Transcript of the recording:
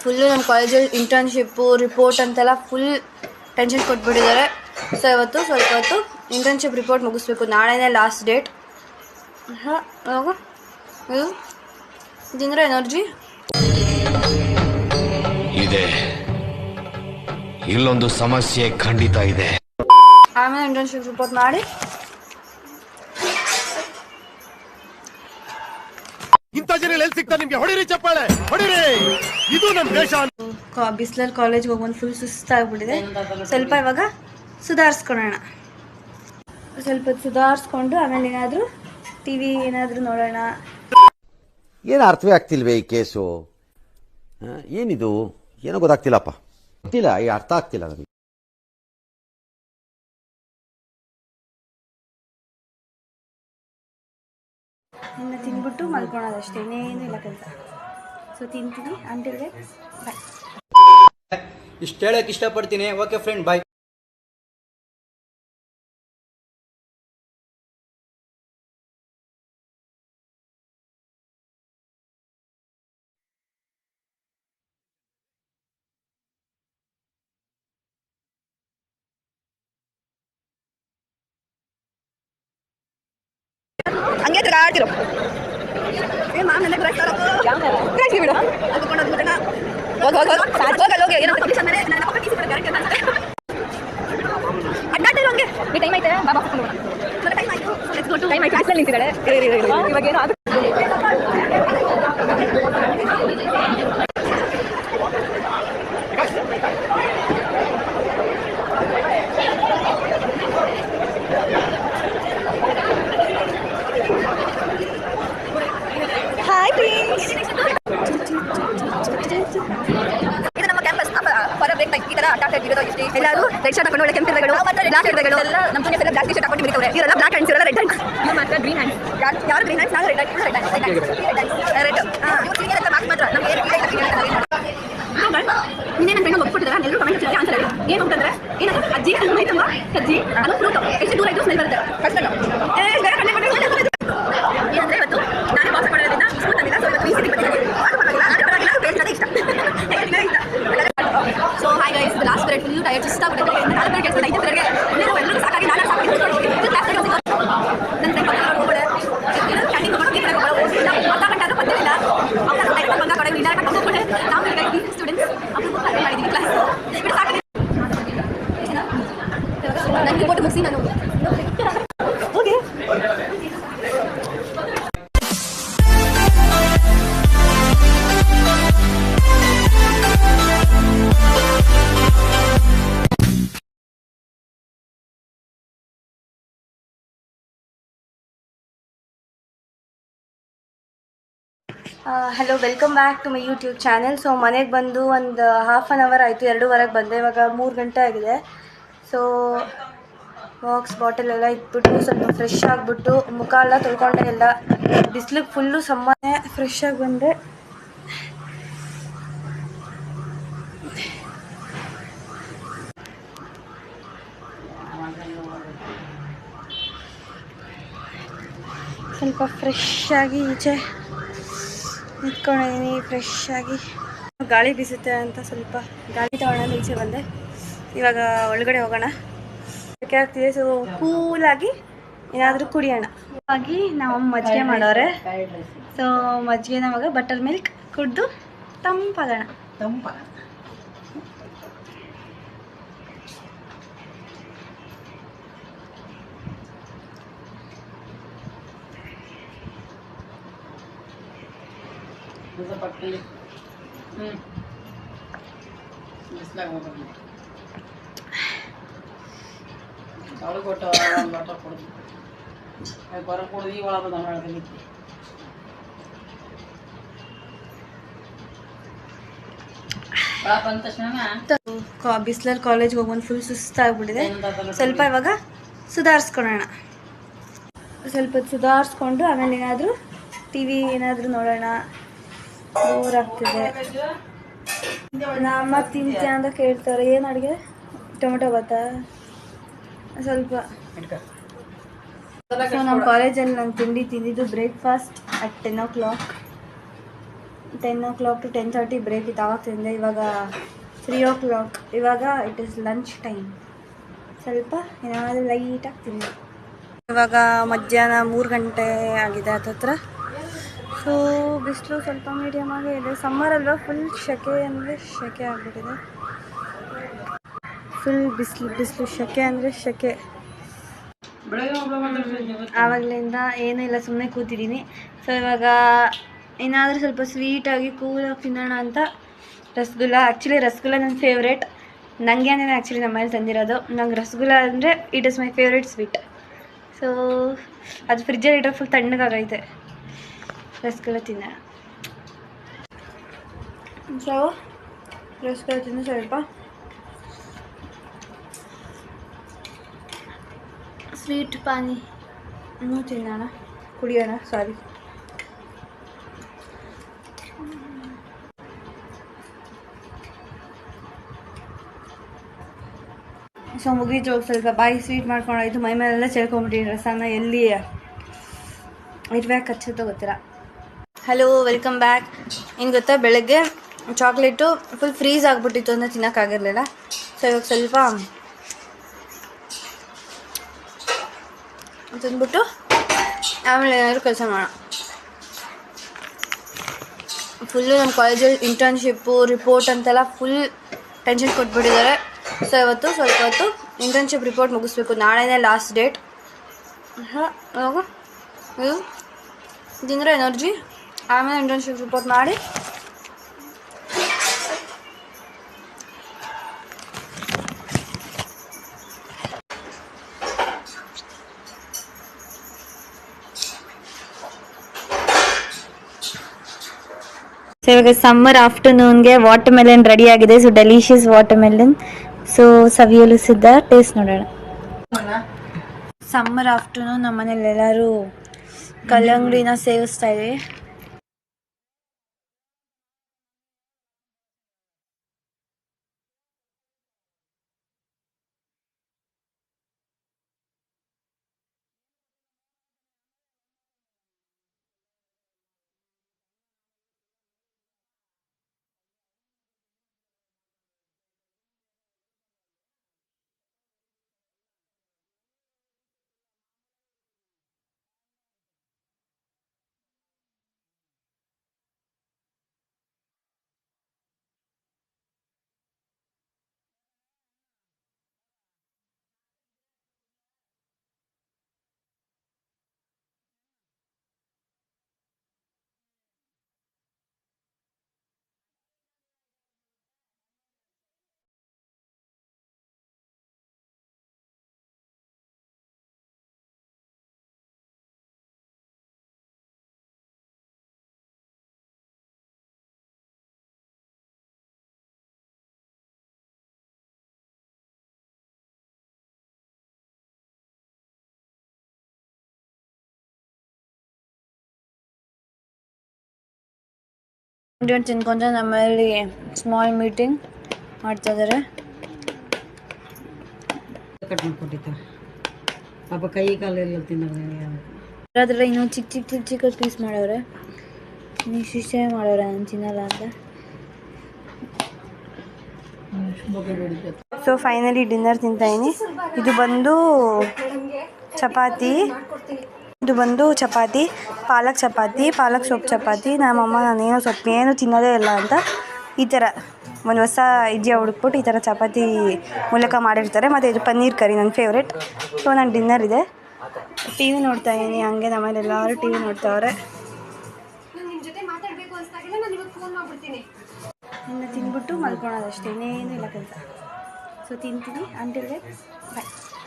Full ನಮ್ಮ ಕಾಲೇಜಲ್ಲಿ internship report ಅಂತೆಲ್ಲ ಫುಲ್ ಟೆನ್ಷನ್ ಕೊಟ್ಬಿಟ್ಟಿದ್ದಾರೆ. ಸೊ ಇವತ್ತು ಸ್ವಲ್ಪ ಹೊತ್ತು ಇಂಟರ್ನ್ಶಿಪ್ ರಿಪೋರ್ಟ್ ಮುಗಿಸ್ಬೇಕು. ನಾಳೆನೇ ಲಾಸ್ಟ್ ಡೇಟ್. ಹಾಂ ಇದು ತಿಂದರೆ ಎನರ್ಜಿ ಇದೆ. ಇಲ್ಲೊಂದು ಸಮಸ್ಯೆ ಖಂಡಿತ ಇದೆ. ಆಮೇಲೆ ಇಂಟರ್ನ್ಶಿಪ್ ರಿಪೋರ್ಟ್ ಮಾಡಿ ಇಂಥ ಜನ ಎಲ್ಲಿ ಸಿಗ್ತಾರೆ ನಿಮ್ಗೆ? ಹೊಡಿರಿ ಚಪ್ಪಾಳೆ, ಹೊಡಿರಿ. ಇದು ನಮ್ಮ ದೇಶ. ಬಿಸ್ಲಲ್ಲಿ ಕಾಲೇಜ್ಗೆ ಹೋಗಿ ಫುಲ್ ಸುಸ್ತಾಗ್ಬಿಟ್ಟಿದೆ. ಸ್ವಲ್ಪ ಇವಾಗ ಸುಧಾರಿಸ್ಕೊಳ್ಳೋಣ. ಸ್ವಲ್ಪ ಸುಧಾರಿಸ್ಕೊಂಡು ಆಮೇಲೆ ಏನಾದರೂ ಟಿ ವಿ ಏನಾದರೂ ನೋಡೋಣ. ಏನು ಅರ್ಥವೇ ಆಗ್ತಿಲ್ವೇ ಈ ಕೇಸು? ಏನಿದು? ಏನೋ ಗೊತ್ತಾಗ್ತಿಲ್ಲಪ್ಪ. ಗೊತ್ತಿಲ್ಲ, ಈ ಅರ್ಥ ಆಗ್ತಿಲ್ಲ ನನಗೆ. ಇನ್ನು ತಿನ್ಬಿಟ್ಟು ಮಲ್ಕೊಳೋದಷ್ಟೇ, ಇನ್ನೇನು ಇಲ್ಲ ಕೆಲಸ. ಸೊ ತಿಂತೀನಿ. ಅಂಟಿಲ್ಗೆ ಬಾಯ್. ಇಷ್ಟು ಹೇಳಕ್ಕೆ ಇಷ್ಟಪಡ್ತೀನಿ. ಓಕೆ ಫ್ರೆಂಡ್, ಬಾಯ್. ಹಂಗೆ ತಿರ್ಗಾಡ್ತಿರೋ ಮಾಮನೆ ಬಿಡು. ಅಡ್ಡಾಡ್ತಿರೋ ಹಂಗೆ. ಟೈಮ್ ಐತೆ, ಬಾಬಾ ಟೈಮ್ ಆಯ್ತು. ಕ್ಲಾಸಲ್ಲಿ ನಿಂತಿದ್ದಾಳೆ. ಇವಾಗ ಏನೋ ಅದು ಎಲ್ಲರೂ ರೆಡ್ ಶರ್ಟ್ ಹಾಕೊಂಡು ಒಳ್ಳೆ ಕೆಂಪಿರಗಳು ಬ್ಲಾಕ್ ಇರಗಳು ಎಲ್ಲ ನಮ್ಮ ಜೊತೆ ಎಲ್ಲ ಬ್ಲಾಕ್ ಟಿ ಶರ್ಟ್ ಹಾಕೊಂಡು ಬಿಡ್ತಾರೆ. ಇವರೆಲ್ಲ ಬ್ಲಾಕ್ ಹ್ಯಾಂಡ್ಸ್, ಇವರೆಲ್ಲ ರೆಡ್ ಹ್ಯಾಂಡ್ಸ್. ನೀವು ಮಾತ್ರ ಗ್ರೀನ್ ಹ್ಯಾಂಡ್ಸ್. ಯಾರು ಗ್ರೀನ್ ಹ್ಯಾಂಡ್ಸ್? ನಾನು ರೆಡ್ ಹ್ಯಾಂಡ್ಸ್. ರೆಡ್ ಮಾತ್ರ ನಮ್ಗೆ ಇನ್ನೇ ನನ್ನ ಫ್ರೆಂಡ್ ಒಪ್ಪಿಟ್ಟಿದ್ದಾರೆ. ಎಲ್ಲರೂ ಕಮೆಂಟ್ ಆನ್ಸರ್ ಹೇಳಿ. ಏನು ಅಂತಂದ್ರೆ ಏನಂದ್ರೆ ಅಜ್ಜಿ ಆಯ್ತಮ್ಮ ಅಜ್ಜಿ ಅದು ಫ್ರೂಟ್ ಎಷ್ಟು ದೂರ ಇದ್ದು ಸ್ಮೆಲ್ ಬರುತ್ತೆ. ಫಸ್ಟ್ ಏನಂದ್ರೆ ಇವತ್ತು ನಾನೇ ವಾಸ ಮಾಡೋದ್ರಿಂದ ಇಷ್ಟು ತಂದಿಲ್ಲ. ಸೊ ಇವತ್ತು ಈಸಿ ಬಂದಿದೆ. ಟೇಸ್ಟ್ ಅದೇ ಇಷ್ಟ. So hi guys, last period full tired ಸುಸ್ತಾಗ್ಬಿಟ್ಟಿದೆ. ನಾಲ್ಕು ಕೆಲಸ 5 ಪೀರಿಯಡ್ಗೆ ಎಲ್ಲರೂ ಸಾಕಾಗಿ ನಾನು ಸಾಕಾಗಿ ನನ್ನ ಫ್ರೆಂಡ್ ಹೋಗ್ಬಿಡೆ ಕ್ಯಾಂಟೀನ್ ತಗೊಂಡು ಅರ್ಧ ಗಂಟೆ ಆದರೂ ಬರ್ತಿರಲಿಲ್ಲ. ಅವ್ರು ಟೈಮ್ ಬಂದ ಕಡೆ ವಿಚಾರ ಹೋಗ್ಬಿಟ್ಟೆ. ನಾವು ಈಗ ಸ್ಟೂಡೆಂಟ್ಸ್ ಅವ್ರು ಮಾಡಿದ್ದೀವಿ ಕ್ಲಾಸ್ ಬಿಟ್ಟು ಸಾಕಾಗಿ ನನಗೆ ರಿಪೋರ್ಟ್ ಮುಗಿಸಿ ನಾನು okay. Hello, welcome back to my YouTube channel. So ಮನೆಗೆ ಬಂದು ಒಂದು ಹಾಫ್ ಆನ್ ಅವರ್ ಆಯಿತು. 2:15 ಬಂದೆ. ಇವಾಗ 3 ಗಂಟೆ ಆಗಿದೆ. ಸೊ ಬಾಕ್ಸ್ ಬಾಟಲ್ ಎಲ್ಲ ಇಟ್ಬಿಟ್ಟು ಸ್ವಲ್ಪ ಫ್ರೆಶ್ ಆಗಿಬಿಟ್ಟು ಮುಖ ಎಲ್ಲ ತೊಳ್ಕೊಂಡೆ. ಎಲ್ಲ ಬಿಸಿಲಿಗೆ ಫುಲ್ಲು ಸಮ್ಮನೆ ಫ್ರೆಶ್ ಆಗಿ ಬಂದೆ. ಸ್ವಲ್ಪ ಫ್ರೆಶ್ ಆಗಿ ಈಚೆ ನಿಂತ್ಕೊಂಡಿದ್ದೀನಿ. ಫ್ರೆಶ್ ಆಗಿ ಗಾಳಿ ಬೀಸುತ್ತೆ ಅಂತ ಸ್ವಲ್ಪ ಗಾಳಿ ತಗೊಳ್ಳೋಣ ಈಚೆ ಬಂದೆ. ಇವಾಗ ಒಳಗಡೆ ಹೋಗೋಣ. ಯಾಕೆ ಆಗ್ತಿದೆ. ಸೊ ಕೂಲಾಗಿ ಏನಾದರೂ ಕುಡಿಯೋಣ. ಹಾಗಾಗಿ ನಾವು ಮಜ್ಜಿಗೆ ಮಾಡೋರೆ. ಸೊ ಮಜ್ಜಿಗೆ ನಮಗೆ ಬಟರ್ ಮಿಲ್ಕ್ ಕುಡಿದು ತಂಪಾಗೋಣ. ಬಿಸ್ಲಲ್ಲಿ ಕಾಲೇಜ್ಗೆ ಹೋಗಿ ಫುಲ್ ಸುಸ್ತಾಗ್ಬಿಟ್ಟಿದೆ. ಸ್ವಲ್ಪ ಇವಾಗ ಸುಧಾರಿಸ್ಕೊಳ್ಳೋಣ. ಸ್ವಲ್ಪ ಸುಧಾರಿಸ್ಕೊಂಡು ಆಮೇಲೆ ಏನಾದರೂ ಟಿ ವಿ ಏನಾದರೂ ನೋಡೋಣ. ಬೋರ್ ಆಗ್ತಿದೆ. ನಮ್ಮ ತಿಂತೀಯ ಅಂತ ಕೇಳ್ತಾರೆ. ಏನು ಅಡುಗೆ? ಟೊಮೆಟೊ ಭಾತ ಸ್ವಲ್ಪ. ಸೊ ನಮ್ಮ ಕಾಲೇಜಲ್ಲಿ ನಾನು ತಿಂದಿದ್ದು breakfast at 10 o'clock. 10 o'clock to 10:30 break ಇತ್ತು, ಆವಾಗ ತಿಂದೆ. ಇವಾಗ 3 o'clock, ಇವಾಗ ಇಟ್ ಈಸ್ ಲಂಚ್ ಟೈಮ್. ಸ್ವಲ್ಪ ಏನಾದರೂ ಲೈಟಾಗಿ ತಿಂದೆ. ಇವಾಗ ಮಧ್ಯಾಹ್ನ 3 ಗಂಟೆ ಆಗಿದೆ ಹತ್ತತ್ರ. ಸೊ ಬಿಸಿಲು ಸ್ವಲ್ಪ ಮೀಡಿಯಮ್ ಆಗೇ ಇದೆ. ಸಮ್ಮರ್ ಅಲ್ವಾ, ಫುಲ್ ಸೆಕೆ ಅಂದರೆ ಸೆಕೆ ಆಗಿಬಿಟ್ಟಿದೆ. ಫುಲ್ ಬಿಸಿಲು ಸೆಕೆ ಅಂದರೆ ಸೆಕೆ. ಆವಾಗಲಿಂದ ಏನೂ ಇಲ್ಲ, ಸುಮ್ಮನೆ ಕೂತಿದ್ದೀನಿ. ಸೊ ಇವಾಗ ಏನಾದರೂ ಸ್ವಲ್ಪ ಸ್ವೀಟಾಗಿ ಕೂಲಾಗಿ ತಿನ್ನೋಣ ಅಂತ ರಸಗುಲ್ಲ. ಆ್ಯಕ್ಚುಲಿ ರಸಗುಲ್ಲ ನನ್ನ ಫೇವ್ರೇಟ್. ನನಗೆ ಆ್ಯಕ್ಚುಲಿ ನಮ್ಮ ಮನೇಲಿ ತಂದಿರೋದು. ನಂಗೆ ರಸಗುಲ್ಲ ಅಂದರೆ it is my favourite sweet. So ಅದು ಫ್ರಿಜ್ಜಲ್ಲಿ ಇಟ್ಟರೆ ಫುಲ್ ತಣ್ಣಗಾಗೈತೆ. ರಸಗುಲ್ಲ ತಿನ್ನೋಣ. ಸೊ ರಸಗುಲ್ಲ ತಿಂದು ಸ್ವಲ್ಪ ಸ್ವೀಟ್ ಪಾನಿ ತಿನ್ನೋಣ, ಕುಡಿಯೋಣ. ಸಾರಿ, ಸೊ ಮುಗೀತು. ಸ್ವಲ್ಪ ಬಾಯಿ ಸ್ವೀಟ್ ಮಾಡ್ಕೊಂಡಾಯ್ತು. ಮೈ ಮೇಲೆಲ್ಲ ಚೆಲ್ಕೊಂಬಿಟ್ಟಿನಿ ರಸನ. ಎಲ್ಲಿ ಇರ್ಬೇಕು ಹಚ್ಚೋದು ಗೊತ್ತಿಲ್ಲ. Hello, welcome back. ಏನು ಗೊತ್ತಾ, ಬೆಳಗ್ಗೆ ಚಾಕ್ಲೇಟು ಫುಲ್ ಫ್ರೀಸ್ ಆಗಿಬಿಟ್ಟಿತ್ತು ಅಂದರೆ ತಿನ್ನೋಕ್ಕಾಗಿರಲಿಲ್ಲ. ಸೊ ಇವಾಗ ಸ್ವಲ್ಪ ತಿಂದ್ಬಿಟ್ಟು ಆಮೇಲೆ ಏನಾದರೂ ಕೆಲಸ ಮಾಡೋಣ. ಫುಲ್ಲು ನಮ್ಮ ಕಾಲೇಜಲ್ಲಿ ಇಂಟರ್ನ್ಶಿಪ್ಪು ರಿಪೋರ್ಟ್ ಅಂತೆಲ್ಲ ಫುಲ್ ಟೆನ್ಷನ್ ಕೊಟ್ಬಿಟ್ಟಿದ್ದಾರೆ. ಸೊ ಇವತ್ತು ಸ್ವಲ್ಪ ಹೊತ್ತು ಇಂಟರ್ನ್ಶಿಪ್ ರಿಪೋರ್ಟ್ ಮುಗಿಸ್ಬೇಕು. ನಾಳೆನೇ ಲಾಸ್ಟ್ ಡೇಟ್. ಇವಾಗ ಇದು ತಿಂದರೆ ಎನರ್ಜಿ. ಆಮೇಲೆ ಇಂಟರ್ನ್ಶಿಪ್ ರಿಪೋರ್ಟ್ ಮಾಡಿ ಇವಾಗ ಸಮ್ಮರ್ ಆಫ್ಟರ್ನೂನ್ಗೆ ವಾಟರ್ ಮೆಲನ್ ರೆಡಿ ಆಗಿದೆ. So delicious water melon. So ಸವಿಯಲು ಸಿದ್ಧ, ಟೇಸ್ಟ್ ನೋಡೋಣ. ಸಮ್ಮರ್ ಆಫ್ಟರ್ನೂನ್ ನಮ್ಮ ಮನೇಲಿ ಎಲ್ಲರೂ ಕಲ್ಲಂಗಡಿನ ಸೇವಿಸ್ತಾ ಇದ್ದೀವಿ. ತಿನ್ಕೊಂಡ್ರೆ ನಮ್ಮಲ್ಲಿ ಸ್ಮಾಲ್ ಮೀಟಿಂಗ್ ಮಾಡ್ತಾ ಇದ್ದಾರೆ. ಕಟ್ ಮಾಡ್ಕೊಟ್ಟಿತ್ತು ಪಾಪ, ಕೈ ಕಾಲೆಲ್ಲ ತಿನ್ನೋದು. ಅದ್ರಲ್ಲಿ ಇನ್ನೂ ಚಿಕ್ಕ ಪೀಸ್ ಮಾಡವ್ರೆ. ನೀವು ಶಿಷ್ಟೇ ಮಾಡವ್ರೆ, ನಾನು ತಿನ್ನಲ್ಲ ಅಂತ. ಸೊ ಫೈನಲಿ ಡಿನ್ನರ್ ತಿಂತಾಯಿನಿ. ಇದು ಬಂದು ಚಪಾತಿ, ಪಾಲಕ್ ಚಪಾತಿ, ಪಾಲಕ್ ಸೊಪ್ಪು ಚಪಾತಿ. ನಮ್ಮಮ್ಮ ನಾನೇನೋ ಸೊಪ್ಪೇನು ತಿನ್ನೋದೇ ಇಲ್ಲ ಅಂತ ಈ ಥರ ಒಂದು ಹೊಸ ಇಜ್ಜಿ ಹುಡುಕ್ಬಿಟ್ಟು ಈ ಥರ ಚಪಾತಿ ಮೂಲಕ ಮಾಡಿರ್ತಾರೆ. ಮತ್ತು ಇದು ಪನ್ನೀರ್ ಕರಿ ನನ್ನ ಫೇವ್ರೇಟ್. ಸೊ ನಾನು ಡಿನ್ನರ್ ಇದೆ, ಟಿ ವಿ ನೋಡ್ತಾ ಇದ್ದೀನಿ. ಹಂಗೆ ನಮ್ಮಲ್ಲಿ ಎಲ್ಲರೂ ಟಿ ವಿ ನೋಡ್ತಾವ್ರೆ. ಇನ್ನು ತಿಂದ್ಬಿಟ್ಟು ಮಲ್ಕೊಳೋದಷ್ಟೇ, ಇನ್ನೇನು ಇಲ್ಲ ಕೆಲಸ. ಸೊ ತಿಂತೀನಿ. ಅಂಟಿಲ್ ಬಾಯ್.